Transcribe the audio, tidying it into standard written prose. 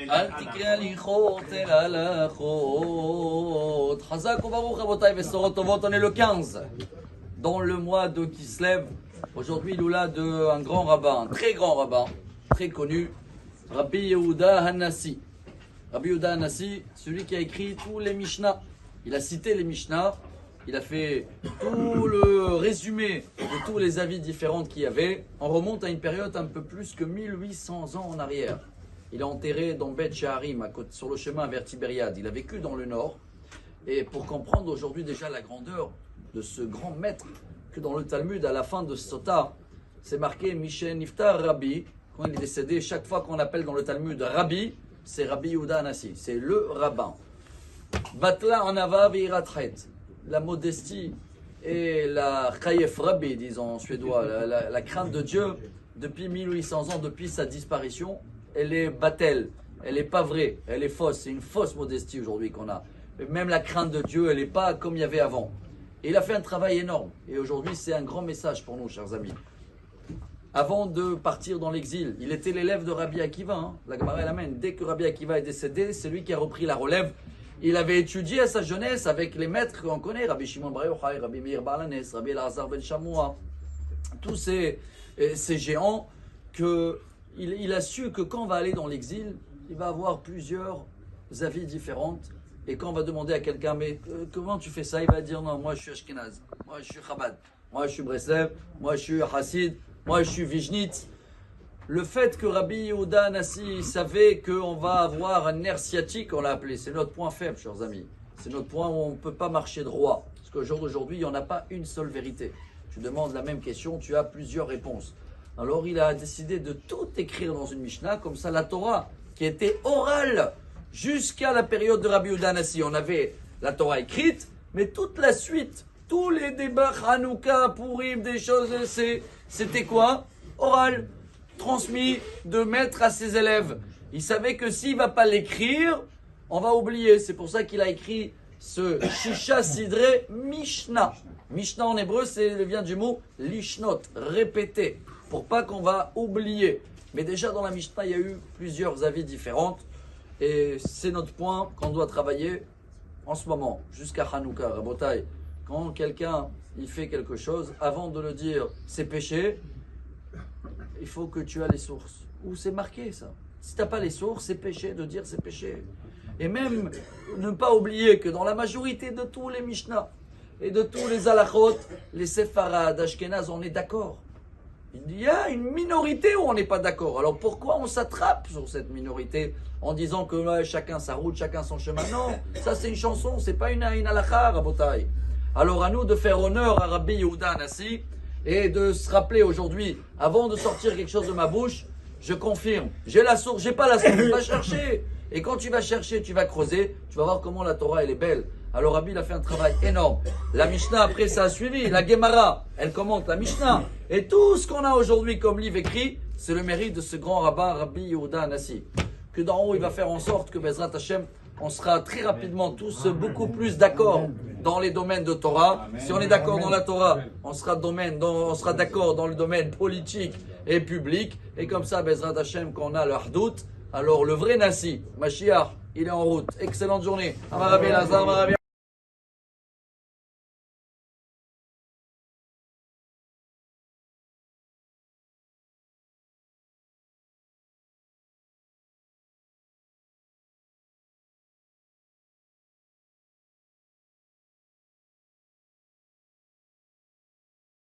אל תקרא הליכות אלא הלכות. Chazak ubaruch rabotai vesorot tovot. On est le 15 dans le mois de Kislev. Aujourd'hui, Lula de un grand rabbin, un très grand rabbin, très connu, Rabbi Yehuda Hanassi. Rabbi Yehuda Hanassi, celui qui a écrit tous les Mishnah. Il a cité les Mishnah, il a fait tout le résumé de tous les avis différents qu'il y avait. On remonte à une période un peu plus que 1800 ans en arrière. Il est enterré dans Bet Shaharim, sur le chemin vers Tibériade. Il a vécu dans le nord. Et pour comprendre aujourd'hui déjà la grandeur de ce grand maître, que dans le Talmud, à la fin de Sota, c'est marqué Mishen Niftar Rabbi. Quand il est décédé, chaque fois qu'on appelle dans le Talmud Rabbi, c'est Rabbi Yehuda Hanassi, c'est le rabbin. Batla Anava Veiratret, la modestie et la Chayef Rabbi, disons en suédois, la crainte de Dieu, depuis 1800 ans, depuis sa disparition, elle est batel, elle n'est pas vraie, elle est fausse, c'est une fausse modestie aujourd'hui qu'on a. Et même la crainte de Dieu, elle n'est pas comme il y avait avant. Et il a fait un travail énorme. Et aujourd'hui, c'est un grand message pour nous, chers amis. Avant de partir dans l'exil, il était l'élève de Rabbi Akiva. La Gemara l'amène. Dès que Rabbi Akiva est décédé, c'est lui qui a repris la relève. Il avait étudié à sa jeunesse avec les maîtres qu'on connaît, Rabbi Shimon Bar Yochai, Rabbi Meir Bar Lanes, Rabbi Elazar Ben Shamoua. Tous ces géants qu'il a su que quand on va aller dans l'exil, il va avoir plusieurs avis différents. Et quand on va demander à quelqu'un, mais comment tu fais ça? Il va dire, non, moi je suis Ashkenaz, moi je suis Chabad, moi je suis Breslev, moi je suis Hassid, moi je suis Vijnitz. Le fait que Rabbi Yehuda Hanassi savait qu'on va avoir un nerf sciatique, on l'a appelé, c'est notre point faible, chers amis. C'est notre point où on ne peut pas marcher droit. Parce qu'au jour d'aujourd'hui, il n'y en a pas une seule vérité. Tu demandes la même question, tu as plusieurs réponses. Alors il a décidé de tout écrire dans une Mishnah, comme ça la Torah, qui était orale, jusqu'à la période de Rabbi Yehuda Hanassi, on avait la Torah écrite, mais toute la suite, tous les débats, Hanouka, Purim, des choses, c'était quoi? Oral, transmis de maître à ses élèves. Il savait que s'il ne va pas l'écrire, on va oublier. C'est pour ça qu'il a écrit ce Shisha Sidre Mishnah. Mishnah en hébreu, vient du mot lishnot, répéter, pour pas qu'on va oublier. Mais déjà dans la Mishnah, il y a eu plusieurs avis différents. Et c'est notre point qu'on doit travailler en ce moment, jusqu'à Hanouka, Rabotai. Quand quelqu'un il fait quelque chose, avant de le dire c'est péché, il faut que tu aies les sources. Où c'est marqué ça? Si tu n'as pas les sources, c'est péché de dire c'est péché. Et même ne pas oublier que dans la majorité de tous les Mishnah et de tous les halachot, les Séfarades, Ashkenaz, on est d'accord. Il y a une minorité où on n'est pas d'accord. Alors pourquoi on s'attrape sur cette minorité en disant que ouais, chacun sa route, chacun son chemin? Non, ça c'est une chanson, c'est pas une halakha, Rabotai. Alors à nous de faire honneur à Rabbi Yehuda Hanassi et de se rappeler aujourd'hui, avant de sortir quelque chose de ma bouche, je confirme, j'ai la source, j'ai pas la source, tu vas chercher. Et quand tu vas chercher, tu vas creuser, tu vas voir comment la Torah elle est belle. Alors Rabbi il a fait un travail énorme. La Mishnah après ça a suivi, la Gemara, elle commente la Mishnah. Et tout ce qu'on a aujourd'hui comme livre écrit, c'est le mérite de ce grand rabbin Rabbi Yehuda Hanassi. Que d'en haut il va faire en sorte que Bezrat Hashem, on sera très rapidement tous beaucoup plus d'accord dans les domaines de Torah. Si on est d'accord dans la Torah, on sera d'accord dans le domaine politique et public. Et comme ça, Bezrat Hashem, qu'on a le Hardout, alors le vrai Nassi, Mashiach, il est en route. Excellente journée.